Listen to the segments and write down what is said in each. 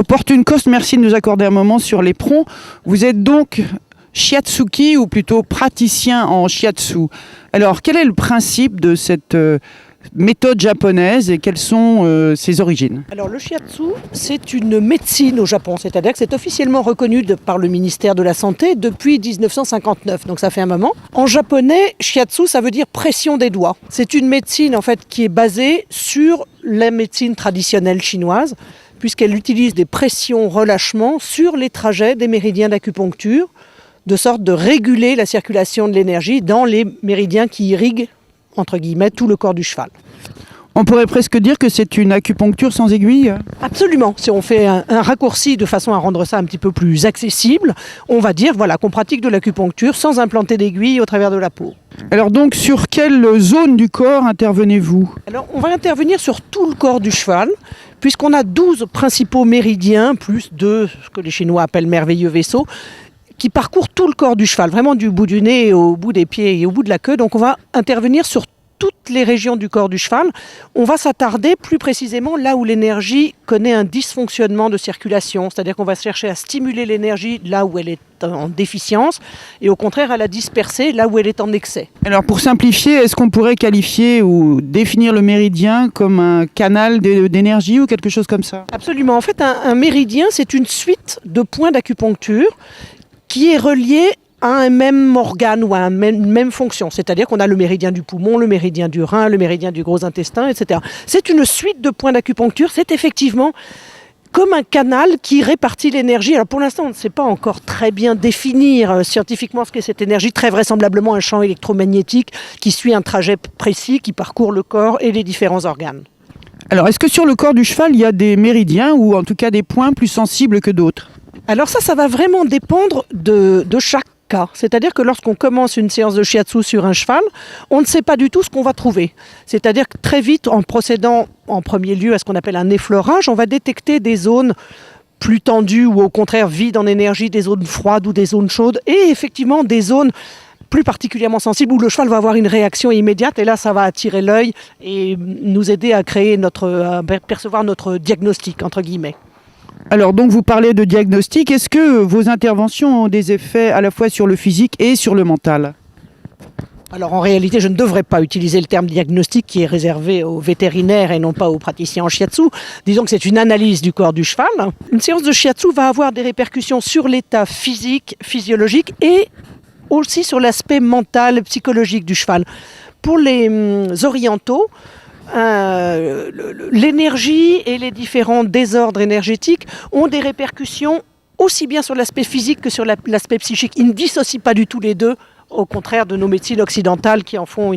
Portune Coste, merci de nous accorder un moment sur l'éperon. Vous êtes donc shiatsuki ou plutôt praticien en shiatsu. Alors, quel est le principe de cette méthode japonaise et quelles sont ses origines? Alors le shiatsu, c'est une médecine au Japon, c'est-à-dire que c'est officiellement reconnu par le ministère de la Santé depuis 1959, donc ça fait un moment. En japonais, shiatsu, ça veut dire pression des doigts. C'est une médecine en fait qui est basée sur la médecine traditionnelle chinoise, puisqu'elle utilise des pressions-relâchements sur les trajets des méridiens d'acupuncture, de sorte de réguler la circulation de l'énergie dans les méridiens qui irriguent, entre guillemets, tout le corps du cheval. On pourrait presque dire que c'est une acupuncture sans aiguille. Absolument. Si on fait un raccourci de façon à rendre ça un petit peu plus accessible, on va dire voilà, qu'on pratique de l'acupuncture sans implanter d'aiguille au travers de la peau. Alors donc, sur quelle zone du corps intervenez-vous? Alors, on va intervenir sur tout le corps du cheval, puisqu'on a 12 principaux méridiens, plus de ce que les Chinois appellent merveilleux vaisseaux, qui parcourent tout le corps du cheval, vraiment du bout du nez au bout des pieds et au bout de la queue. Donc on va intervenir sur toutes les régions du corps du cheval. On va s'attarder plus précisément là où l'énergie connaît un dysfonctionnement de circulation, c'est-à-dire qu'on va chercher à stimuler l'énergie là où elle est en déficience et au contraire à la disperser là où elle est en excès. Alors pour simplifier, est-ce qu'on pourrait qualifier ou définir le méridien comme un canal d'énergie ou quelque chose comme ça? Absolument. En fait, un méridien, c'est une suite de points d'acupuncture qui est relié à un même organe ou à une même fonction. C'est-à-dire qu'on a le méridien du poumon, le méridien du rein, le méridien du gros intestin, etc. C'est une suite de points d'acupuncture. C'est effectivement comme un canal qui répartit l'énergie. Alors pour l'instant, on ne sait pas encore très bien définir scientifiquement ce qu'est cette énergie. Très vraisemblablement un champ électromagnétique qui suit un trajet précis, qui parcourt le corps et les différents organes. Alors est-ce que sur le corps du cheval, il y a des méridiens ou en tout cas des points plus sensibles que d'autres? Alors ça va vraiment dépendre de chaque cas. C'est-à-dire que lorsqu'on commence une séance de shiatsu sur un cheval, on ne sait pas du tout ce qu'on va trouver. C'est-à-dire que très vite, en procédant en premier lieu à ce qu'on appelle un effleurage, on va détecter des zones plus tendues ou au contraire vides en énergie, des zones froides ou des zones chaudes et effectivement des zones plus particulièrement sensibles où le cheval va avoir une réaction immédiate et là ça va attirer l'œil et nous aider à percevoir notre diagnostic entre guillemets. Alors donc vous parlez de diagnostic, est-ce que vos interventions ont des effets à la fois sur le physique et sur le mental? Alors en réalité, je ne devrais pas utiliser le terme diagnostic qui est réservé aux vétérinaires et non pas aux praticiens en shiatsu. Disons que c'est une analyse du corps du cheval. Une séance de shiatsu va avoir des répercussions sur l'état physique, physiologique et aussi sur l'aspect mental, psychologique du cheval. Pour les orientaux, l'énergie et les différents désordres énergétiques ont des répercussions aussi bien sur l'aspect physique que sur l'aspect psychique. Ils ne dissocient pas du tout les deux, au contraire de nos médecines occidentales qui en font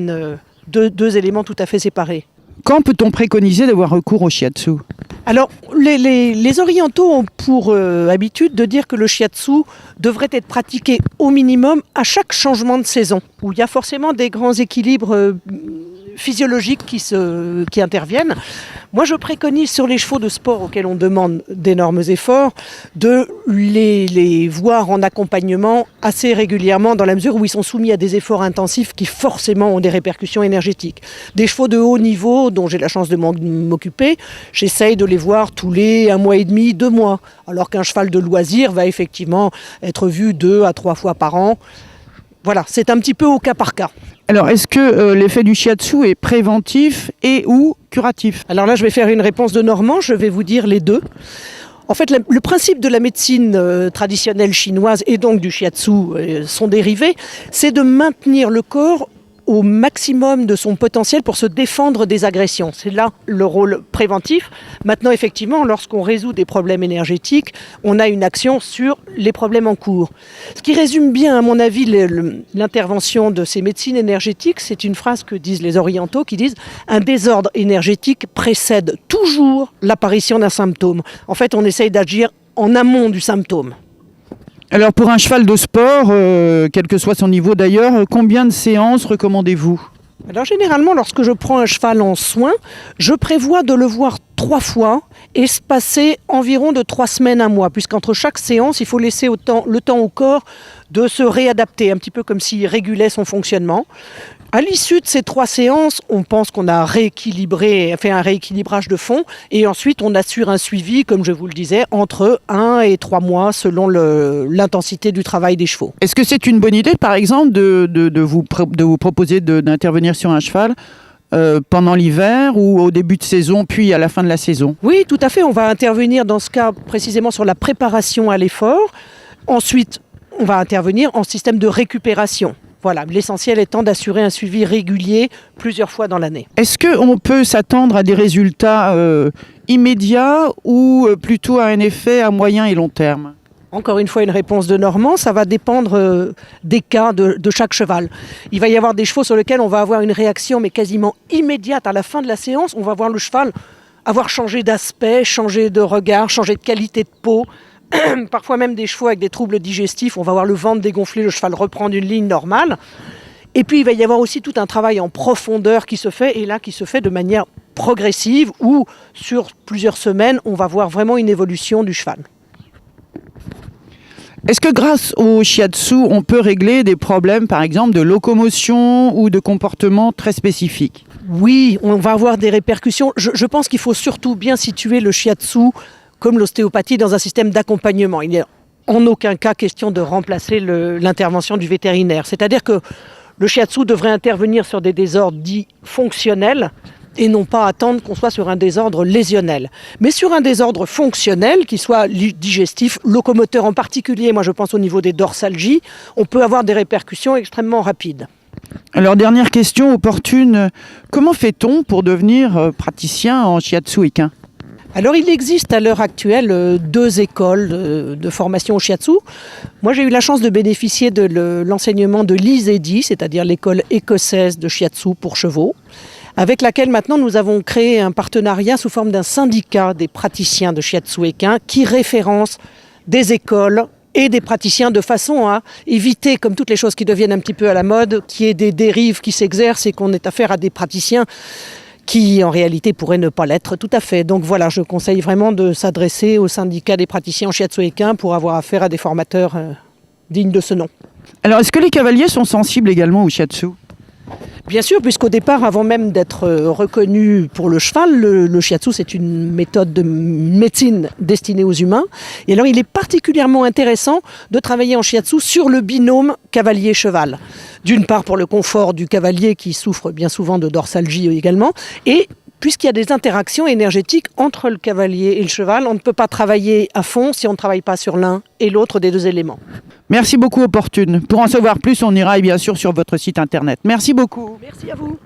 deux éléments tout à fait séparés. Quand peut-on préconiser d'avoir recours au shiatsu? Alors, les orientaux ont pour habitude de dire que le shiatsu devrait être pratiqué au minimum à chaque changement de saison, où il y a forcément des grands équilibres physiologiques qui interviennent. Moi, je préconise sur les chevaux de sport auxquels on demande d'énormes efforts de les voir en accompagnement assez régulièrement dans la mesure où ils sont soumis à des efforts intensifs qui forcément ont des répercussions énergétiques. Des chevaux de haut niveau dont j'ai la chance de m'occuper, j'essaye de les voir tous les 1 mois et demi, 2 mois, alors qu'un cheval de loisir va effectivement être vu 2 à 3 fois par an. Voilà, c'est un petit peu au cas par cas. Alors, est-ce que l'effet du shiatsu est préventif et ou curatif? Alors là, je vais faire une réponse de Normand, je vais vous dire les deux. En fait, le principe de la médecine traditionnelle chinoise et donc du shiatsu, son dérivé, c'est de maintenir le corps au maximum de son potentiel pour se défendre des agressions. C'est là le rôle préventif. Maintenant, effectivement, lorsqu'on résout des problèmes énergétiques, on a une action sur les problèmes en cours. Ce qui résume bien, à mon avis, l'intervention de ces médecines énergétiques, c'est une phrase que disent les orientaux qui disent « un désordre énergétique précède toujours l'apparition d'un symptôme ». En fait, on essaye d'agir en amont du symptôme. Alors pour un cheval de sport, quel que soit son niveau d'ailleurs, combien de séances recommandez-vous? Alors généralement, lorsque je prends un cheval en soins, je prévois de le voir 3 fois, espacé environ de 3 semaines à 1 mois, puisqu'entre chaque séance, il faut laisser le temps au corps de se réadapter, un petit peu comme s'il régulait son fonctionnement. À l'issue de ces 3 séances, on pense qu'on a fait un rééquilibrage de fond et ensuite on assure un suivi, comme je vous le disais, entre 1 et 3 mois selon l'intensité du travail des chevaux. Est-ce que c'est une bonne idée, par exemple, de vous proposer d'intervenir sur un cheval pendant l'hiver ou au début de saison, puis à la fin de la saison? Oui, tout à fait. On va intervenir dans ce cas précisément sur la préparation à l'effort. Ensuite, on va intervenir en système de récupération. Voilà, l'essentiel étant d'assurer un suivi régulier plusieurs fois dans l'année. Est-ce qu'on peut s'attendre à des résultats immédiats ou plutôt à un effet à moyen et long terme? Encore une fois, une réponse de Normand, ça va dépendre des cas de chaque cheval. Il va y avoir des chevaux sur lesquels on va avoir une réaction mais quasiment immédiate à la fin de la séance. On va voir le cheval avoir changé d'aspect, changé de regard, changé de qualité de peau. Parfois même des chevaux avec des troubles digestifs, on va voir le ventre dégonfler, le cheval reprendre une ligne normale. Et puis il va y avoir aussi tout un travail en profondeur qui se fait, et là qui se fait de manière progressive, où sur plusieurs semaines, on va voir vraiment une évolution du cheval. Est-ce que grâce au shiatsu, on peut régler des problèmes, par exemple, de locomotion ou de comportement très spécifiques? Oui, on va avoir des répercussions. Je pense qu'il faut surtout bien situer le shiatsu comme l'ostéopathie dans un système d'accompagnement. Il n'est en aucun cas question de remplacer l'intervention du vétérinaire. C'est-à-dire que le shiatsu devrait intervenir sur des désordres dits fonctionnels et non pas attendre qu'on soit sur un désordre lésionnel. Mais sur un désordre fonctionnel, qui soit digestif, locomoteur en particulier, moi je pense au niveau des dorsalgies, on peut avoir des répercussions extrêmement rapides. Alors, dernière question opportune, comment fait-on pour devenir praticien en shiatsu équin? Alors il existe à l'heure actuelle 2 écoles de formation au shiatsu. Moi j'ai eu la chance de bénéficier de l'enseignement de l'ISEDI, c'est-à-dire l'école écossaise de shiatsu pour chevaux, avec laquelle maintenant nous avons créé un partenariat sous forme d'un syndicat des praticiens de shiatsu équin qui référence des écoles et des praticiens de façon à éviter, comme toutes les choses qui deviennent un petit peu à la mode, qu'il y ait des dérives qui s'exercent et qu'on ait affaire à des praticiens qui en réalité pourraient ne pas l'être tout à fait. Donc voilà, je conseille vraiment de s'adresser au syndicat des praticiens en shiatsu équin pour avoir affaire à des formateurs dignes de ce nom. Alors, est-ce que les cavaliers sont sensibles également au shiatsu? Bien sûr, puisqu'au départ, avant même d'être reconnu pour le cheval, le shiatsu c'est une méthode de médecine destinée aux humains. Et alors il est particulièrement intéressant de travailler en shiatsu sur le binôme cavalier-cheval. D'une part pour le confort du cavalier qui souffre bien souvent de dorsalgie également, et puisqu'il y a des interactions énergétiques entre le cavalier et le cheval, on ne peut pas travailler à fond si on ne travaille pas sur l'un et l'autre des 2 éléments. Merci beaucoup, Opportune. Pour en savoir plus, on ira bien sûr sur votre site internet. Merci beaucoup. Merci à vous.